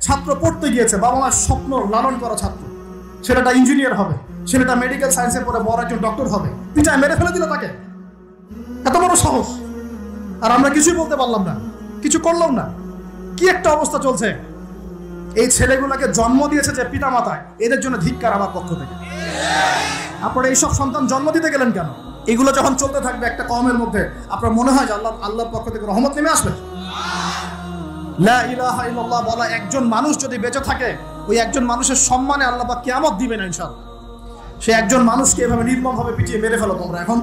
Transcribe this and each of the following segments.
ছাত্র পড়তে গিয়েছে, বাবা মার স্বপ্ন লালন করা ছাত্র, ছেলেটা ইঞ্জিনিয়ার হবে, ছেলেটা মেডিকেল সায়েন্সে পড়ে বড় একজন ডক্টর হবে, পিটায় মেরে ফেলে দিল তাকে। এত বড় সাহস! আর আমরা কিছুই বলতে পারলাম না, কিছু করলাম না। কি একটা অবস্থা চলছে! এই ছেলেগুলোকে জন্ম দিয়েছে যে পিতা মাতায়, এদের জন্য ধিক্কার আমার পক্ষ থেকে। আপনারা এইসব সন্তান জন্ম দিতে গেলেন কেন? এগুলো যখন চলতে থাকবে একটা কওমের মধ্যে, আপনার মনে হয় যে আল্লাহর পক্ষ থেকে রহমত নেমে আসবে? লা ইলাহা ইল্লাল্লাহ বলা একজন মানুষ যদি বেঁচে থাকে, ওই একজন মানুষের সম্মানে আল্লাহ পাক কিয়ামত দিবেন ইনশাআল্লাহ। সে একজন মানুষকে এভাবে নির্মমভাবে পিটিয়ে মেরে ফেলো তোমরা। এখন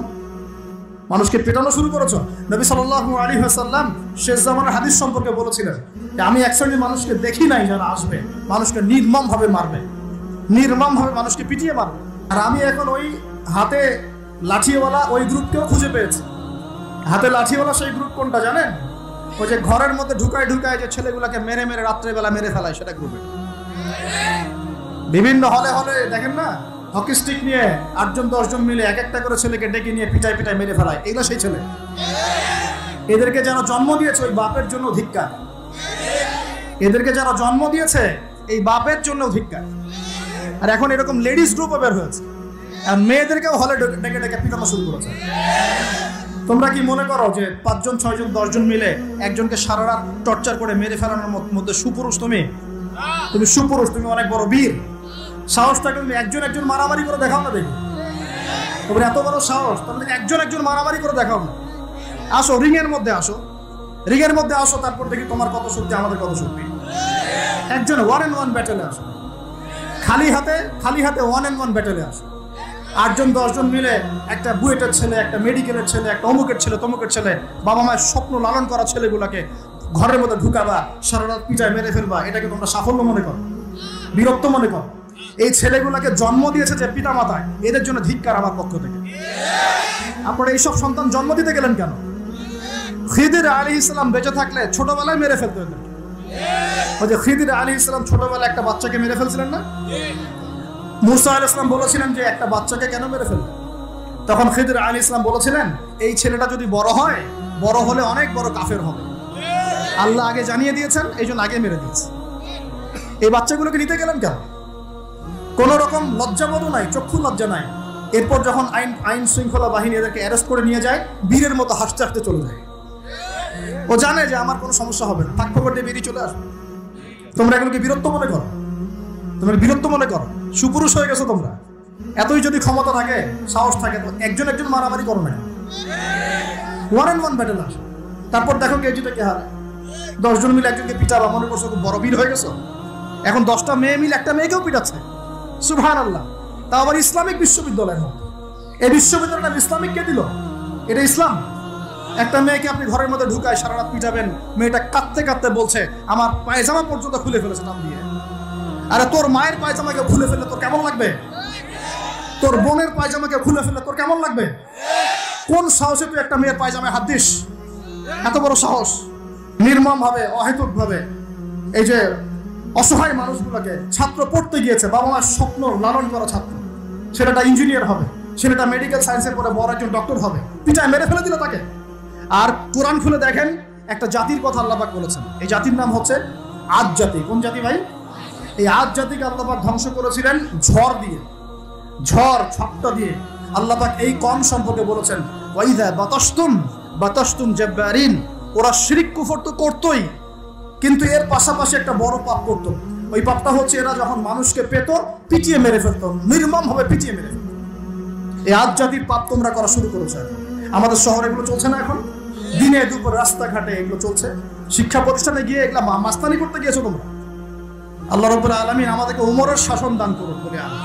মানুষকে পেটানো শুরু করেছো। নবী সাল্লাল্লাহু আলাইহি ওয়াসাল্লাম শেষ জামানার হাদিস সম্পর্কে বলেছিলেন যে আমি এক শ্রেণীর মানুষকে দেখি নাই যারা আসবে, মানুষকে নির্মমভাবে মারবে, নির্মমভাবে মানুষকে পিটিয়ে মারবে। আর আমি এখন ওই হাতে লাঠিওয়ালা ওই গ্রুপকেও খুঁজে পেয়েছি। হাতে লাঠিওয়ালা সেই গ্রুপ কোনটা জানেন? ওই যে ঘরের মধ্যে ঢুকায় যে ছেলেগুলোকে মেরে মেরে রাত্রেবেলা মেরে ফেলায়, সেটা গ্রুপে। বিভিন্ন হলে হলে দেখেন না, হকি স্টিক নিয়ে 8-10 জন মিলে এক একটা করে ছেলেকে ডেকে নিয়ে পিটাই মেরে ফেলায়। এগুলো সেই ছেলে। এদেরকে যারা জন্ম দিয়েছে ওই বাপের জন্য ধিক্কার। এদেরকে যারা জন্ম দিয়েছে এই বাপের জন্য ধিক্কার। আর এখন এরকম লেডিস গ্রুপও বের হয়েছে, আর মেয়েদেরকেও হলে ডেকে ডেকে পিটানো শুরু করেছে। তোমরা কি মনে করো যে 5 জন 6 জন 10 জন মিলে একজনকে সারা রাত টর্চার করে মেরে ফেলানোর মধ্যে সুপুরুষ? তুমি সুপুরুষ, তুমি অনেক বড় বীর। সাহস থাকলে তুমি একজন মারামারি করে দেখাও না। দেখি তোমার এত বড় সাহস, তাহলে একজন মারামারি করে দেখাও না। আসো রিংয়ের মধ্যে আসো, তারপর দেখি তোমার কত শক্তি, আমাদের কত শক্তি। একজন 1-on-1 ব্যাটেলে আসো, খালি হাতে 1-on-1 ব্যাটেলে আসো। 8 জন 10 জন মিলে একটা বুয়েটের ছেলে, একটা মেডিকেলের ছেলে, একটা অমুকের ছেলে, তমুকের ছেলে, বাবা মায়ের স্বপ্ন লালন করা ছেলেগুলোকে ঘরের মধ্যে ঢুকাবা, সারা রাত পিটায় মেরে ফেলবা। এটাকে তোমরা সাফল্য মনে করো, বীরত্ব মনে করো? এই ছেলেগুলোকে জন্ম দিয়েছে যে পিতা মাতায়, এদের জন্য ধিক্কার আমার পক্ষ থেকে। আপনারা এইসব সন্তান জন্ম দিতে গেলেন কেন? খিদির আলাইহিস সালাম বেঁচে থাকলে ছোটবেলায় মেরে ফেলতে হতো। ওই যে খিদির আলাইহিস সালাম ছোটবেলায় একটা বাচ্চাকে মেরে ফেলছিলেন না? মুসা আলাইহিস সালাম বলেছিলেন যে একটা বাচ্চাকে কেন মেরে ফেলবে? তখন খিদির আলাইহিস সালাম বলেছিলেন এই ছেলেটা যদি বড় হয়, বড় হলে অনেক বড় কাফের হবে। আল্লাহ আগে জানিয়ে দিয়েছেন, এই জন্য আগে মেরে দিয়েছে। এই বাচ্চাগুলোকে নিতে গেলেন কেন? কোন রকম লজ্জাবোধও নাই, চক্ষু লজ্জা নাই। এরপর যখন আইন শৃঙ্খলা বাহিনী এদেরকে অ্যারেস্ট করে নিয়ে যায়, বীরের মতো হাসতে হাসতে চলে যায়। ও জানে যে আমার কোনো সমস্যা হবে না, থাক খবর দিয়ে বেরিয়ে চলে আসবে। তোমরা এগুলোকে বীরত্ব মনে করো? তোমরা বীরত্ব মনে করো? সুপুরুষ হয়ে গেছো তোমরা। এতই যদি ক্ষমতা থাকে, সাহস থাকে, তো একজন মারামারি করো না, 1-on-1 ব্যাটেল আসো। তারপর দেখো কে জিতে কে হারে। 10 জন মিলে একজনকে পিটাবা, মনে করছো খুব বড় বীর হয়ে গেছো। এখন 10টা মেয়ে মিলে একটা মেয়েকেও পিটাচ্ছে, সুবহানাল্লাহ। তা আবার ইসলামিক বিশ্ববিদ্যালয়ের মতো। এই বিশ্ববিদ্যালয়টা ইসলামিক কে দিল? এটা ইসলাম? একটা মেয়েকে আপনি ঘরের মধ্যে ঢুকায় সারা রাত পিটাবেন, মেয়েটা কাঁদতে কাঁদতে বলছে আমার পায়জামা পর্যন্ত খুলে ফেলেছে নাম দিয়ে। আরে তোর মায়ের পায়জামাকে খুলে ফেললে তোর কেমন লাগবে? তোর বোনের পায়জামাকে খুলে ফেললে তোর কেমন লাগবে? কোন সাহসে তুই একটা মেয়ের পায়জামায় হাত দিস? এত বড় সাহস! নির্মম ভাবে, অহেতুক ভাবে এই যে অসহায় মানুষগুলোকে, ছাত্র পড়তে গিয়েছে, বাবা মার স্বপ্ন লালন করা ছাত্র, ছেলেটা ইঞ্জিনিয়ার হবে, ছেলেটা মেডিকেল সায়েন্সে পড়ে বড় একজন ডক্টর হবে, পিটায় মেরে ফেলে দিল তাকে। আর কোরআন খুলে দেখেন, একটা জাতির কথা আল্লাহ পাক বলেছেন। এই জাতির নাম হচ্ছে আদ জাতি। কোন জাতি ভাই? এই আদ জাতিকে আল্লাহ পাক ধ্বংস করেছিলেন ঝড় দিয়ে, ঝড়টা দিয়ে। আল্লাহ পাক এই কওম সম্পর্কে বলেছেন ওয়াইদা বাতাসতুম জাব্বারিন। ওরা শিরক কুফর তো করতোই, কিন্তু এর পাশাপাশি একটা বড় পাপ করতো। ওই পাপটা হচ্ছে এরা যখন মানুষকে পেত, পিটিয়ে মেরে ফেলত, নির্মম ভাবে পিটিয়ে মেরে ফেলত। এই আদ জাতির পাপ তোমরা করা শুরু করেছো। আমাদের শহরে এগুলো চলছে না? এখন দিনে দুপুর রাস্তাঘাটে এগুলো চলছে। শিক্ষা প্রতিষ্ঠানে গিয়ে এগুলা মাস্তানি করতে গিয়েছো তোমরা। আল্লাহ রাব্বুল আলামিন আমাদেরকে উমরের শাসন দান করুন বলে আমি।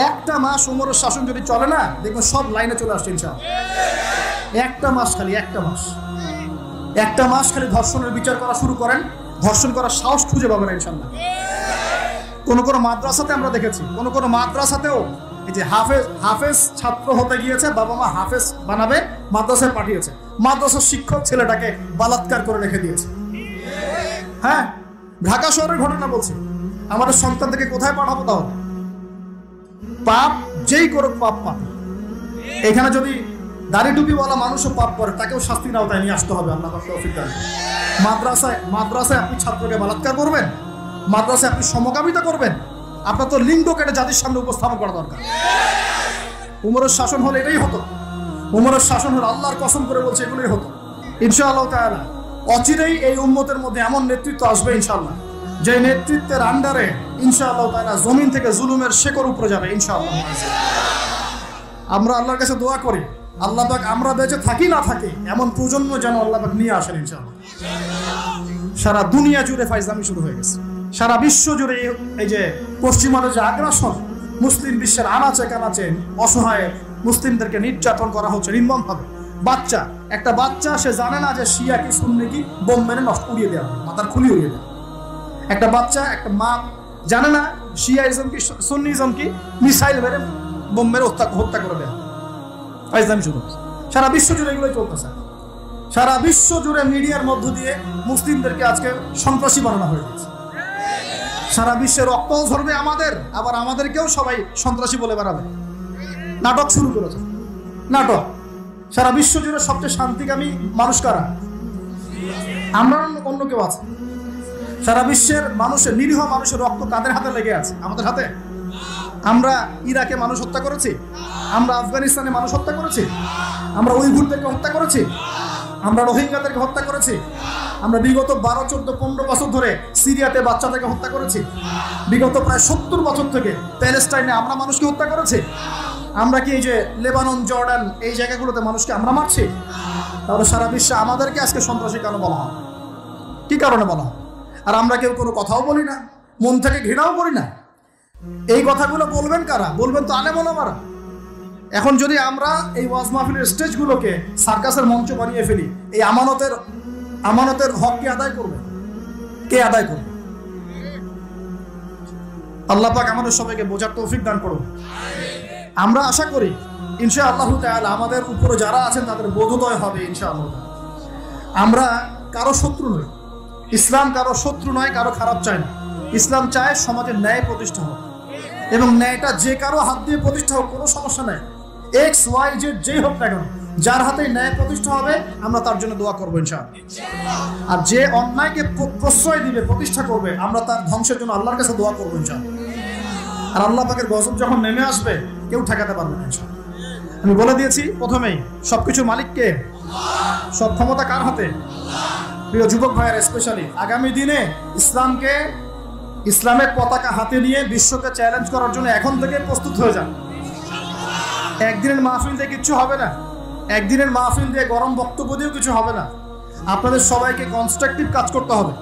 একটা মাস উমরের শাসন যদি চলে না, দেখবেন সব লাইনে চলে আসছে ইনশাআল্লাহ। একটা মাস খালি ধর্ষণের বিচার করা শুরু করেন, ধর্ষণ করার সাহস খুঁজে পাবেন ইনশাআল্লাহ। কোন মাদ্রাসাতে আমরা দেখেছি, কোন মাদ্রাসাতেও এই যে হাফেজ ছাত্র হতে গিয়েছে, বাবা মা হাফেজ বানাবে, মাদ্রাসায় পাঠিয়েছে, মাদ্রাসার শিক্ষক ছেলেটাকে বালাৎকার করে রেখে দিয়েছে। হ্যাঁ, ঢাকা শহরের ঘটনা বলছি। আমাদের সন্তানদেরকে কোথায় পাঠাবো? তাহলে পাপ যেই করুক, পাপ। এখানে যদি দাড়ি টুপিওয়ালা মানুষও পাপ করে, তাকেও শাস্তির আওতায় নিয়ে আসতে হবে। আল্লাহ তৌফিক দান। মাদ্রাসায় আপনি ছাত্রকে বালাৎকার করবেন? মাদ্রাসায় আপনি সমকামিতা করবেন? আপনার তো লিঙ্গ কেটে জাতির সামনে উপস্থাপন করা দরকার। উমরের শাসন হলে এটাই হতো। উমরের শাসন হলে আল্লাহর কসম করে বলছে এগুলোই হতো। ইনশাআল্লাহ তাআলা অচিরেই এই উম্মতের মধ্যে এমন নেতৃত্ব আসবে ইনশাআল্লাহ, যে নেতৃত্বের আন্ডারে ইনশাআল্লাহ তাআলা জমিন থেকে জুলুমের শেকড় উপরে যাবে ইনশাআল্লাহ। আমরা আল্লাহর কাছে দোয়া করি, আল্লাহ পাক আমরা বেঁচে থাকি না থাকি এমন প্রজন্ম যেন আল্লাহ পাক নিয়ে আসেন ইনশাআল্লাহ। সারা দুনিয়া জুড়ে ফাইজলামি শুরু হয়ে গেছে, সারা বিশ্ব জুড়ে এই যে পশ্চিমাদের যে আগ্রাসন, মুসলিম বিশ্বের আনাচে কানাচে অসহায় মুসলিমদেরকে নির্যাতন করা হচ্ছে নির্মমভাবে। একটা বাচ্চা সে জানে না যে শিয়া কি সুন্নি কি, বোম মেরে নষ্ট উড়িয়ে দেওয়া, মাথার খুলি উড়িয়ে দেওয়া। একটা বাচ্চা, একটা মা জানে না শিয়াইজম কি সুন্নিজম কি, মিসাইল মেরে বোম মেরে হত্যা করে দেওয়া। ফাইজলামি শুরু হচ্ছে সারা বিশ্ব জুড়ে, এগুলোই চলতেছে। সারা বিশ্ব জুড়ে মিডিয়ার মধ্য দিয়ে মুসলিমদেরকে আজকে সন্ত্রাসী বানানো হয়ে গেছে। সারা বিশ্বের রক্তও ঝরবে আমাদের, আবার আমাদেরকেও সবাই সন্ত্রাসী বলে বেড়াবে। নাটক শুরু করেছে, নাটক। সারা বিশ্ব জুড়ে সবচেয়ে শান্তিকামী মানুষ কারা? আমরা, অন্য কেউ আছে? সারা বিশ্বের মানুষের, নিরীহ মানুষের রক্ত কাদের হাতে লেগে আছে? আমাদের হাতে। আমরা ইরাকে মানুষ হত্যা করেছি, আমরা আফগানিস্তানে মানুষ হত্যা করেছি, আমরা উইঘুরদেরকে হত্যা করেছি, আমরা রোহিঙ্গাদেরকে হত্যা করেছি, আমরা বিগত 12, 14, 15 বছর ধরে সিরিয়াতে বাচ্চাদেরকে হত্যা করেছি, বিগত প্রায় 70 বছর থেকে প্যালেস্টাইনে আমরা মানুষকে হত্যা করেছি। আমরা কি এই যে লেবানন, জর্ডান এই জায়গাগুলোতে মানুষকে আমরা মারছি? তাহলে সারা বিশ্বে আমাদেরকে আজকে সন্ত্রাসী কেন বলা হয়? কি কারণে বলা হয়? আর আমরা কেউ কোনো কথাও বলি না, মন থেকে ঘৃণাও করি না। এই কথাগুলো বলবেন কারা? বলবেন তো আলেম ওলামারা। এখন যদি আমরা এই ওয়াজ মাহফিলের স্টেজগুলোকে সার্কাসের মঞ্চ বানিয়ে ফেলি, এই আমানতের হক কে আদায় করবে? কে আদায় করবে? আল্লাহ পাক আমাদের সবাইকে বোঝার তৌফিক দান করুন। আমরা আশা করি ইনশাআল্লাহ তাআলা আমাদের উপরে যারা আছেন তাদের বোধোদয় হবে ইনশাআল্লাহ। আমরা কারো শত্রু নই, ইসলাম কারো শত্রু নয়, কারো খারাপ চায় না। ইসলাম চায় সমাজের ন্যায় প্রতিষ্ঠা হোক, এবং ন্যায়টা যে কারো হাত দিয়ে প্রতিষ্ঠা হোক, কোনো সমস্যা নাই। এক্স ওয়াই জেড যেই হোক না কেন, যার হাতে ন্যায় প্রতিষ্ঠা হবে আমরা তার জন্য দোয়া করবো ইনশাআল্লাহ। আর যে অন্যায়কে প্রশ্রয় দিবে, প্রতিষ্ঠা করবে, আমরা তার ধ্বংসের জন্য আল্লাহর কাছে দোয়া করবো ইনশাআল্লাহ। আর আল্লাহ পাকের গজব যখন নেমে আসবে কেউ ঠেকাতে পারবে না ইনশাআল্লাহ। আমি বলে দিয়েছি প্রথমেই, সবকিছু মালিককে, সব ক্ষমতা কার হাতে? প্রিয় যুবক ভাইয়ের স্পেশালি আগামী দিনে ইসলামের পতাকা হাতে নিয়ে বিশ্বকে চ্যালেঞ্জ করার জন্য এখন থেকে প্রস্তুত হয়ে যান। একদিনের মাহফিল দিয়ে কিছু হবে না, একদিনের মাহফিল দিয়ে গরম বক্তব্য দিয়েও কিছু হবে না। আপনাদের সবাইকে কনস্ট্রাকটিভ কাজ করতে হবে।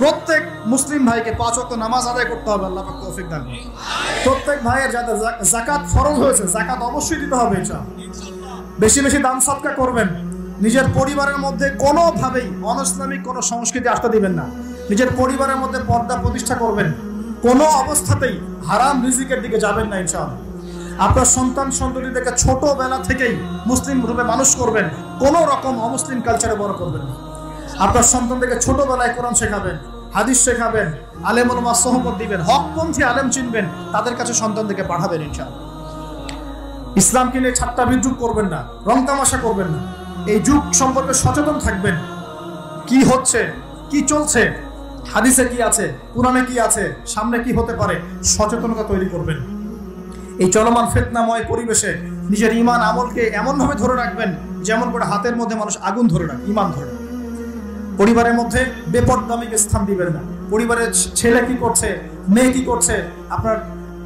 প্রত্যেক মুসলিম ভাইকে 5 ওয়াক্ত নামাজ আদায় করতে হবে, আল্লাহ পাক তৌফিক দান করুন। প্রত্যেক ভাইয়ের যাদের যাকাত ফরজ হয়েছে, যাকাত অবশ্যই দিতে হবে ইনশাআল্লাহ। বেশি বেশি দান সদকা করবেন। নিজের পরিবারের মধ্যে কোনোভাবেই অনইসলামিক কোনো সংস্কৃতি আসতে দিবেন না। নিজের পরিবারের মধ্যে পর্দা প্রতিষ্ঠা করবেন। কোনো অবস্থাতেই হারাম রিজিকের দিকে যাবেন না ইনশাআল্লাহ। আপনার সন্তান সন্ততিদেরকে ছোটবেলা থেকেই মুসলিম রূপে মানুষ করবেন, কোনো রকম অমুসলিম কালচারে বড় করবেন না। আপনার সন্তানদেরকে ছোটবেলায় কোরআন শেখাবেন, হাদিস শেখাবেন, আলেম ওলামা সোহবত দিবেন, হকপন্থী আলেম চিনবেন, তাদের কাছে সন্তানদেরকে পাঠাবেন ইনশাআল্লাহ। ইসলামকে নিয়ে ঠাট্টা বিদ্রুপ করবেন না, রং তামাশা করবেন না। এই যুগ সম্পর্কে সচেতন থাকবেন, কি হচ্ছে, কি চলছে, হাদিসে কি আছে, কুরআনে কি আছে, সামনে কি হতে পারে, সচেতনতা তৈরি করবেন। এই চলমান ফিতনাময় পরিবেশে নিজের ঈমান আমলকে এমনভাবে ধরে রাখবেন যেমন করে হাতের মধ্যে মানুষ আগুন ধরে রাখে, ঈমান ধরে। পরিবারের মধ্যে বেপরদামিকে স্থান দিবেন না। পরিবারের ছেলে কি করছে, মেয়ে কি করছে, আপনার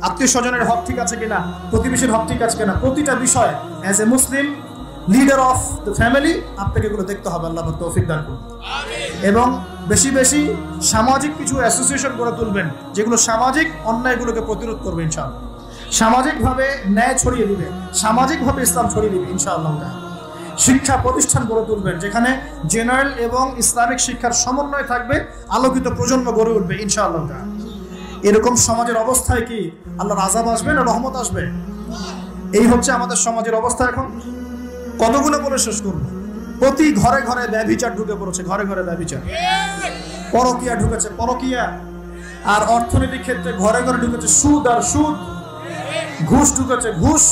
আত্মীয় স্বজনের হক ঠিক আছে কিনা, প্রতিবেশীর হক ঠিক আছে কিনা, প্রতিটা বিষয় as a Muslim leader of the family আপনাকে এগুলো দেখতে হবে। আল্লাহ পাক তৌফিক দান করুন। এবং বেশি বেশি সামাজিক কিছু অ্যাসোসিয়েশন গড়ে তুলবেন যেগুলো সামাজিক অন্যায়গুলোকে প্রতিরোধ করবে ইনশাআল্লাহ। সামাজিকভাবে ন্যায় ছড়িয়ে দিবে, সামাজিকভাবে ইসলাম ছড়িয়ে দিবে ইনশাআল্লাহ। শিক্ষা প্রতিষ্ঠান গড়ে তুলবেন যেখানে জেনারেল এবং ইসলামিক শিক্ষার সমন্বয় থাকবে, আলোকিত প্রজন্ম গড়ে উঠবে ইনশাআল্লাহ। এরকম সমাজের অবস্থায় কি আল্লাহর আযাব আসবে না রহমত আসবে? এই হচ্ছে আমাদের সমাজের অবস্থা। এখন কতগুলো বলে শেষ করবো। প্রতি ঘরে ঘরে ব্যভিচার ঢুকে পড়েছে, ঘরে ঘরে ব্যভিচার, পরকিয়া ঢুকেছে, পরকিয়া। আর অর্থনৈতিক ক্ষেত্রে ঘরে ঘরে ঢুকেছে সুদ আর সুদ, ঘুষ ঢুকেছে ঘুষ,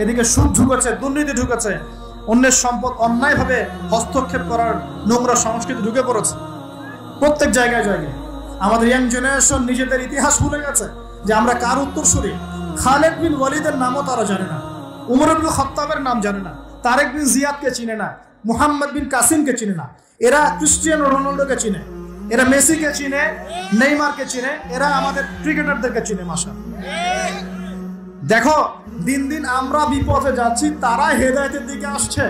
এদিকে সুদ ঢুকেছে, দুর্নীতি ঢুকেছে, অন্যের সম্পদ অন্যায়ভাবে হস্তক্ষেপ করার নোংরা সংস্কৃতি ঢুকে পড়েছে প্রত্যেক জায়গায় জায়গায়। আমাদের ইয়াং জেনারেশন নিজেদের ইতিহাস ভুলে গেছে যে আমরা কার উত্তরসূরি। খালেদ বিন ওয়ালিদের নামও তারা জানে না, উমর ইবনে খাত্তাবের নাম জানে না, তারেক বিন জিয়াদকে চিনে না, মুহাম্মদ বিন কাসিমকে চিনে না। এরা ক্রিস্টিয়ানো রোনাল্ডোকে চিনে, এরা মেসিকে চিনে, নেইমারকে চিনে, এরা আমাদের ক্রিকেটারদেরকে চিনে। মাশাআল্লাহ, দেখো দিন দিন আমরা বিপদে যাচ্ছি, তারা হেদায়েতের দিকে আসছে।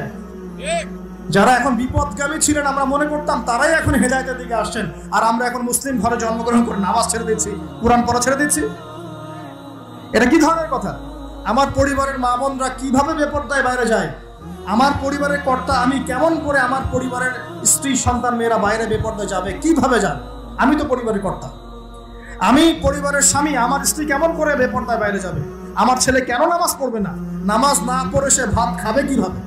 যারা এখন বিপদগামী ছিলেন আমরা মনে করতাম, তারাই এখন হেদায়েতের দিকে আসছেন। আর আমরা এখন মুসলিম ঘরে জন্মগ্রহণ করে নামাজ ছেড়ে দিচ্ছি, কোরআন পড়া ছেড়ে দিচ্ছি। এটা কি ধরনের কথা? আমার পরিবারের মা বোনরা কিভাবে বেপরদায় বাইরে যায়? আমার পরিবারের কর্তা আমি কেমন করে আমার পরিবারের স্ত্রী সন্তান মেয়েরা বাইরে বেপরদায় যাবে, কিভাবে যাবে? আমি তো পরিবারের কর্তা, আমি পরিবারের স্বামী, আমার স্ত্রী কেমন করে বেপরদায় বাইরে যাবে? আমার ছেলে কেন নামাজ পড়বে না? নামাজ না পড়ে সে ভাত খাবে কিভাবে?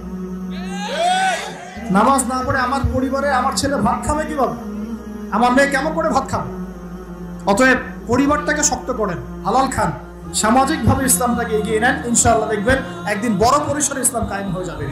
নামাজ না পড়ে আমার পরিবারে আমার ছেলে ভাত খাবে কিভাবে? আমার মেয়ে কেমন করে ভাত খাবে? অতএব পরিবারটাকে শক্ত করেন, হালাল খান, সামাজিকভাবে ইসলামটাকে এগিয়ে নেন, ইনশাআল্লাহ দেখবেন একদিন বড় পরিসরে ইসলাম কায়েম হয়ে যাবে।